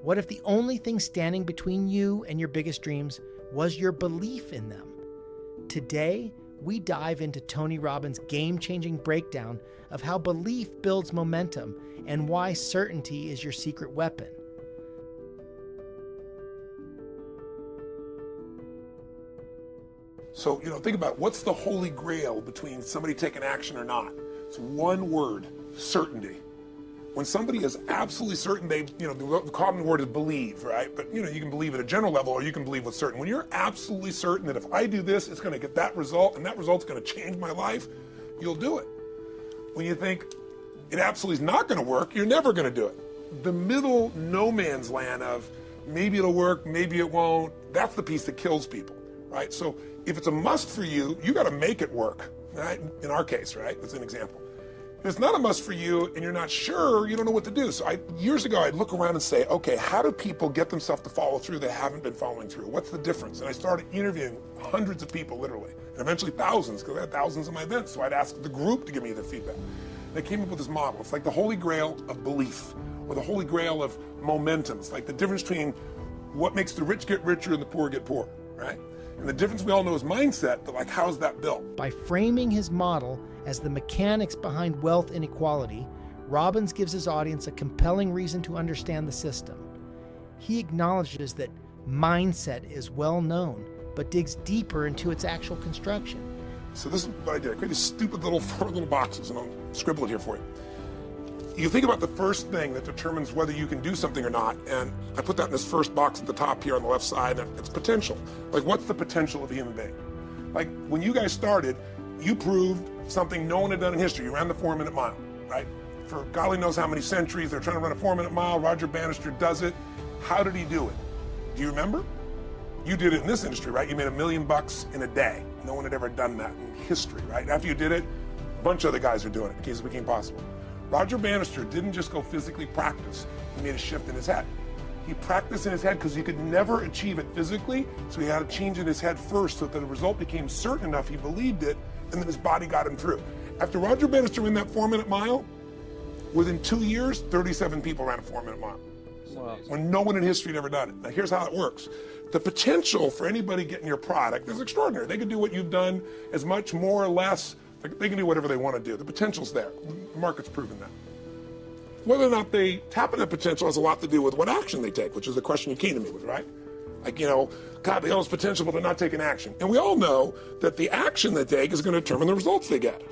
What if the only thing standing between you and your biggest dreams was your belief in them? Today, we dive into Tony Robbins' game-changing breakdown of how belief builds momentum and why certainty is your secret weapon. So, think about what's the holy grail between somebody taking action or not. It's one word: certainty. When somebody is absolutely certain, the common word is believe, right? But you can believe at a general level, or you can believe with certain. When you're absolutely certain that if I do this, it's going to get that result, and that result's going to change my life, you'll do it. When you think it absolutely is not going to work, you're never going to do it. The middle no man's land of maybe it'll work, maybe it won't, that's the piece that kills people, right? So if it's a must for you, you got to make it work, right? In our case, right? That's an example. If it's not a must for you and you're not sure, you don't know what to do. So years ago, I'd look around and say, okay, how do people get themselves to follow through that haven't been following through? What's the difference? And I started interviewing hundreds of people, literally, and eventually thousands, because I had thousands of my events. So I'd ask the group to give me their feedback. And I came up with this model. It's like the holy grail of belief, or the holy grail of momentum. It's like the difference between what makes the rich get richer and the poor get poorer, right? And the difference we all know is mindset, but like, how's that built? By framing his model as the mechanics behind wealth inequality, Robbins gives his audience a compelling reason to understand the system. He acknowledges that mindset is well known, but digs deeper into its actual construction. So this is what I did. I created stupid little 4 little boxes, and I'll scribble it here for you. You think about the first thing that determines whether you can do something or not, and I put that in this first box at the top here on the left side, and it's potential. Like, what's the potential of a human being? Like, when you guys started, you proved something no one had done in history. You ran the 4-minute mile, right? For golly knows how many centuries, they're trying to run a 4-minute mile. Roger Bannister does it. How did he do it? Do you remember? You did it in this industry, right? You made $1 million in a day. No one had ever done that in history, right? After you did it, a bunch of other guys are doing it in case it became possible. Roger Bannister didn't just go physically practice. He made a shift in his head. He practiced in his head because he could never achieve it physically, so he had to change in his head first so that the result became certain enough he believed it, and then his body got him through. After Roger Bannister ran that 4-minute mile, within 2 years, 37 people ran a 4-minute mile. Wow. When no one in history had ever done it. Now here's how it works. The potential for anybody getting your product is extraordinary. They can do what you've done as much, more or less. They can do whatever they want to do. The potential's there. The market's proven that. Whether or not they tap into potential has a lot to do with what action they take, which is the question you came to me with, right? Like, God, they all have potential, but they're not taking action. And we all know that the action they take is going to determine the results they get.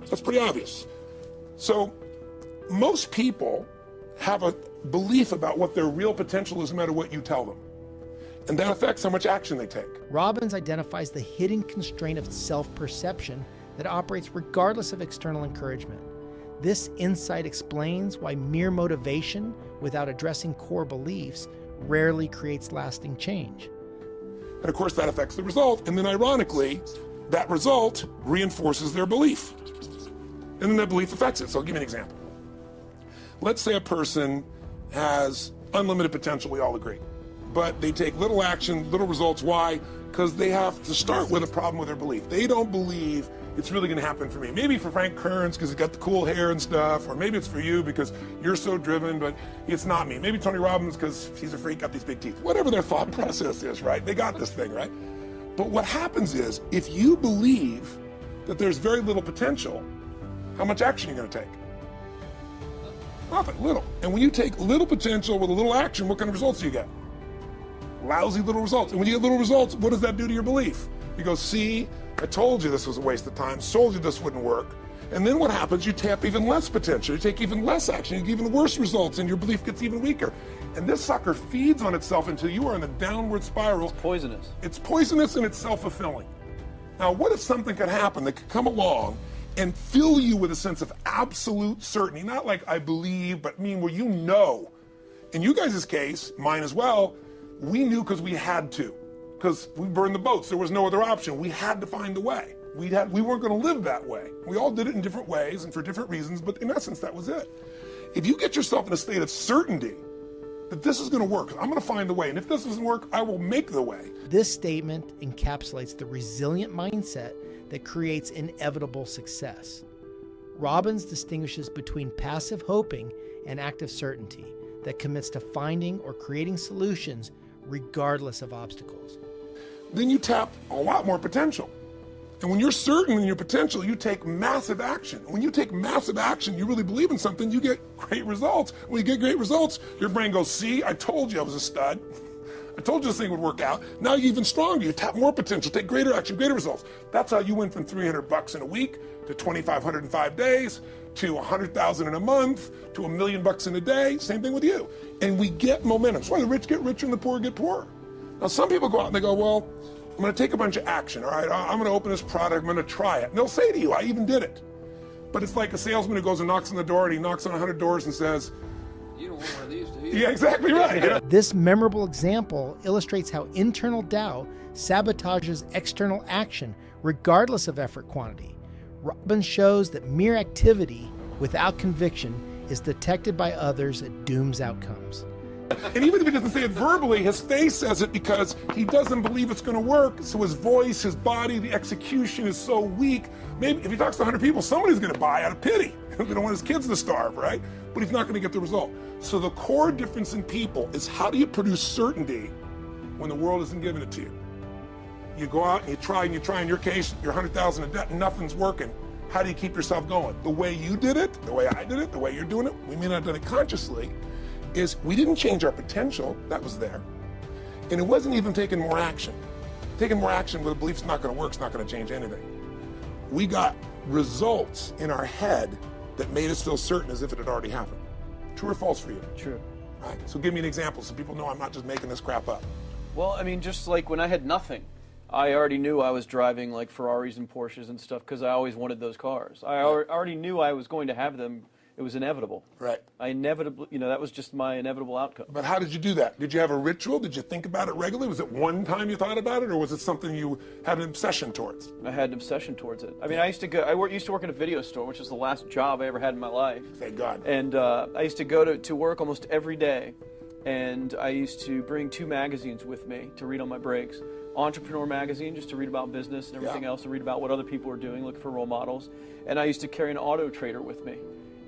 That's pretty obvious. So most people have a belief about what their real potential is no matter what you tell them. And that affects how much action they take. Robbins identifies the hidden constraint of self-perception that operates regardless of external encouragement. This insight explains why mere motivation without addressing core beliefs rarely creates lasting change. And of course that affects the result, and then ironically, that result reinforces their belief. And then that belief affects it. So I'll give you an example. Let's say a person has unlimited potential, we all agree, but they take little action, little results. Why? Because they have to start with a problem with their belief. They don't believe it's really going to happen for me. Maybe for Frank Kearns because he's got the cool hair and stuff, or maybe it's for you because you're so driven, but it's not me. Maybe Tony Robbins because he's a freak, got these big teeth. Whatever their thought process is, right? They got this thing, right? But what happens is, if you believe that there's very little potential, how much action are you going to take? Nothing, little. And when you take little potential with a little action, what kind of results do you get? Lousy little results. And when you get little results, what does that do to your belief? You go, see, I told you this was a waste of time, told you this wouldn't work. And then what happens? You tap even less potential, you take even less action, you get even worse results, and your belief gets even weaker. And this sucker feeds on itself until you are in the downward spiral. It's poisonous. It's poisonous and it's self-fulfilling. Now, what if something could happen that could come along and fill you with a sense of absolute certainty? Not like I believe, but where you know. In you guys' case, mine as well, we knew because we had to. Because we burned the boats. There was no other option. We had to find a way. We weren't going to live that way. We all did it in different ways and for different reasons, but in essence, that was it. If you get yourself in a state of certainty that this is going to work, I'm going to find the way, and if this doesn't work, I will make the way. This statement encapsulates the resilient mindset that creates inevitable success. Robbins distinguishes between passive hoping and active certainty, that commits to finding or creating solutions regardless of obstacles. Then you tap a lot more potential. And when you're certain in your potential, you take massive action. When you take massive action, you really believe in something, you get great results. When you get great results, your brain goes, see, I told you I was a stud. I told you this thing would work out. Now you're even stronger. You tap more potential, take greater action, greater results. That's how you went from $300 in a week to $2,500 in 5 days to $100,000 in a month to $1 million in a day. Same thing with you. And we get momentum. That's why the rich get richer and the poor get poorer. Now some people go out and they go, well, I'm going to take a bunch of action. All right, I'm going to open this product. I'm going to try it. And they'll say to you, I even did it. But it's like a salesman who goes and knocks on the door, and he knocks on 100 doors and says, you don't want one of these, do you? Yeah, exactly right. This memorable example illustrates how internal doubt sabotages external action, regardless of effort quantity. Robbins shows that mere activity without conviction is detected by others and dooms outcomes. And even if he doesn't say it verbally, his face says it because he doesn't believe it's going to work. So his voice, his body, the execution is so weak. Maybe if he talks to 100 people, somebody's going to buy out of pity. They don't want his kids to starve, right? But he's not going to get the result. So the core difference in people is, how do you produce certainty when the world isn't giving it to you? You go out and you try, in your case, you're 100,000 in debt and nothing's working. How do you keep yourself going? The way you did it, the way I did it, the way you're doing it, we may not have done it consciously, is we didn't change our potential. That was there. And it wasn't even taking more action. Taking more action with a belief it's not going to work, it's not going to change anything. We got results in our head that made us feel certain as if it had already happened. True or false for you? True. All right, so give me an example so people know I'm not just making this crap up. Well, I mean, just like when I had nothing, I already knew I was driving like Ferraris and Porsches and stuff because I always wanted those cars. I already knew I was going to have them. It was inevitable. Right. I inevitably, that was just my inevitable outcome. But how did you do that? Did you have a ritual? Did you think about it regularly? Was it one time you thought about it, or was it something you had an obsession towards? I had an obsession towards it. I mean, I used to work in a video store, which was the last job I ever had in my life. Thank God. And I used to go to work almost every day, and I used to bring 2 magazines with me to read on my breaks. Entrepreneur magazine, just to read about business and everything else, to read about what other people are doing, look for role models. And I used to carry an auto trader with me.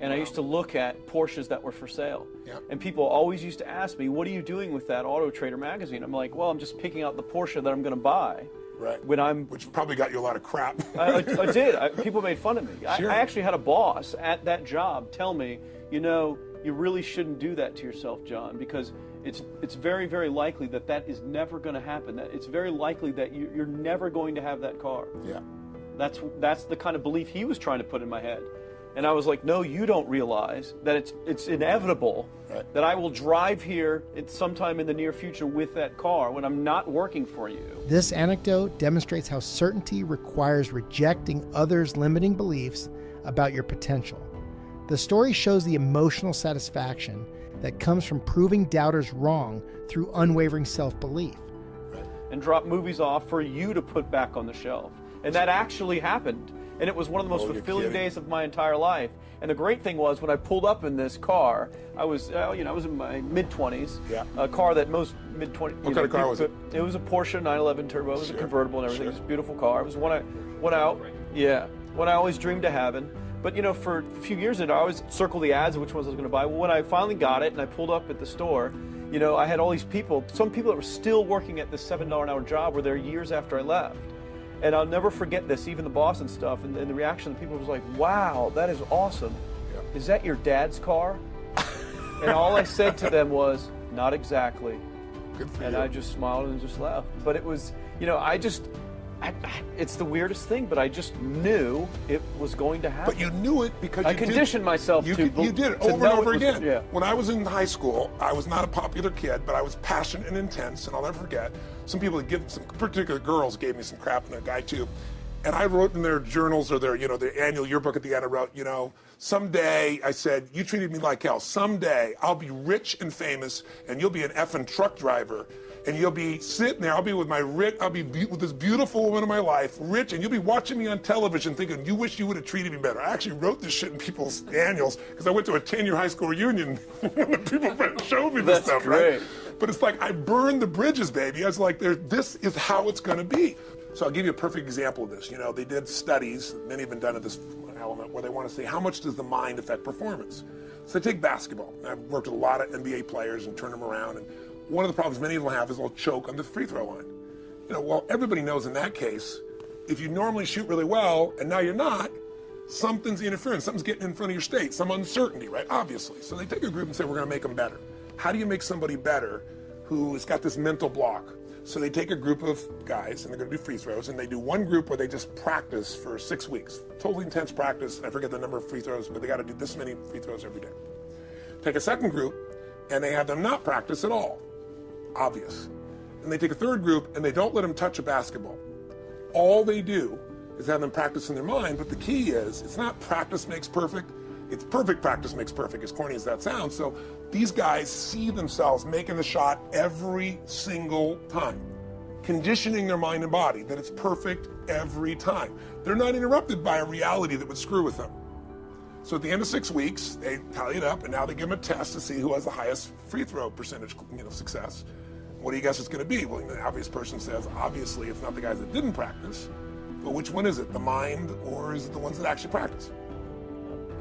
And I used to look at Porsches that were for sale. Yeah. And people always used to ask me, what are you doing with that Auto Trader magazine? I'm like, well, I'm just picking out the Porsche that I'm going to buy. Right. Which probably got you a lot of crap. I did. People made fun of me. Sure. I actually had a boss at that job tell me, you really shouldn't do that to yourself, John, because it's very, very likely that is never going to happen. That it's very likely that you're never going to have that car. Yeah. That's the kind of belief he was trying to put in my head. And I was like, no, you don't realize that it's inevitable that I will drive here sometime in the near future with that car when I'm not working for you. This anecdote demonstrates how certainty requires rejecting others' limiting beliefs about your potential. The story shows the emotional satisfaction that comes from proving doubters wrong through unwavering self-belief. And drop movies off for you to put back on the shelf. And that actually happened. And it was one of the most fulfilling days of my entire life. And the great thing was, when I pulled up in this car, I was in my mid-20s. Yeah. A car that most mid-20s. What kind of car was it? It was a Porsche 911 Turbo. It was a convertible and everything. It was a beautiful car. It was one I always dreamed of having. But for a few years I always circled the ads of which ones I was going to buy. Well, when I finally got it and I pulled up at the store, I had all these people. Some people that were still working at this $7 an hour job were there years after I left. And I'll never forget this, even the boss and stuff, and the reaction of the people was like, wow, that is awesome. Yeah. Is that your dad's car? And all I said to them was, not exactly. Good for and you. I just smiled and just left. But it was, it's the weirdest thing, but I just knew it was going to happen. But you knew it because I conditioned myself you to did it over and over again. Yeah. When I was in high school, I was not a popular kid, but I was passionate and intense, and I'll never forget. Some particular girls gave me some crap, and a guy too. And I wrote in their journals or their annual yearbook at the end, I wrote, someday, I said, you treated me like hell. Someday I'll be rich and famous, and you'll be an effing truck driver. And you'll be sitting there, I'll be with this beautiful woman of my life, rich, and you'll be watching me on television thinking, you wish you would have treated me better. I actually wrote this shit in people's annuals because I went to a 10-year high school reunion when people showed me this stuff, great. Right? But it's like, I burned the bridges, baby. I was like, this is how it's gonna be. So I'll give you a perfect example of this. They did studies, many have been done at this element, where they want to say, how much does the mind affect performance? So take basketball. I've worked with a lot of NBA players and turned them around, and one of the problems many of them have is they'll choke on the free throw line. Well, everybody knows in that case, if you normally shoot really well and now you're not, something's interfering, something's getting in front of your state, some uncertainty, right? Obviously. So they take a group and say, we're going to make them better. How do you make somebody better who has got this mental block? So they take a group of guys and they're going to do free throws, and they do one group where they just practice for 6 weeks. Totally intense practice. I forget the number of free throws, but they got to do this many free throws every day. Take a second group and they have them not practice at all. Obvious. And they take a third group and they don't let them touch a basketball. All they do is have them practice in their mind, but the key is it's not practice makes perfect, it's perfect practice makes perfect, as corny as that sounds. So these guys see themselves making the shot every single time, conditioning their mind and body that it's perfect every time. They're not interrupted by a reality that would screw with them. So at the end of 6 weeks, they tally it up, and now they give them a test to see who has the highest free throw percentage, success. What do you guess it's going to be? Well, the obvious person says, obviously, it's not the guys that didn't practice, but which one is it? The mind, or is it the ones that actually practice?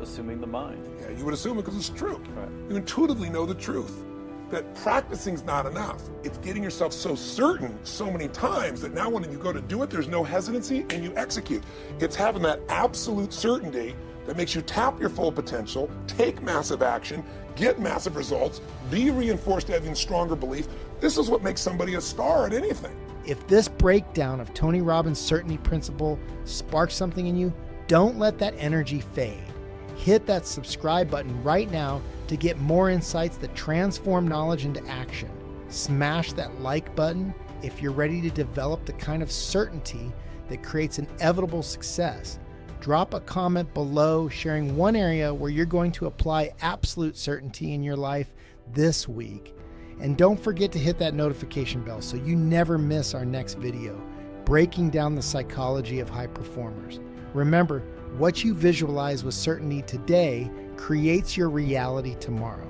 Assuming the mind. Yeah, you would assume it because it's true. Right. You intuitively know the truth. That practicing's not enough. It's getting yourself so certain so many times that now when you go to do it, there's no hesitancy and you execute. It's having that absolute certainty that makes you tap your full potential, take massive action, get massive results, be reinforced having stronger belief. This is what makes somebody a star at anything. If this breakdown of Tony Robbins' certainty principle sparks something in you, don't let that energy fade. Hit that subscribe button right now to get more insights that transform knowledge into action. Smash that like button if you're ready to develop the kind of certainty that creates inevitable success. Drop a comment below sharing one area where you're going to apply absolute certainty in your life this week. And don't forget to hit that notification bell so you never miss our next video, breaking down the psychology of high performers. Remember, what you visualize with certainty today creates your reality tomorrow.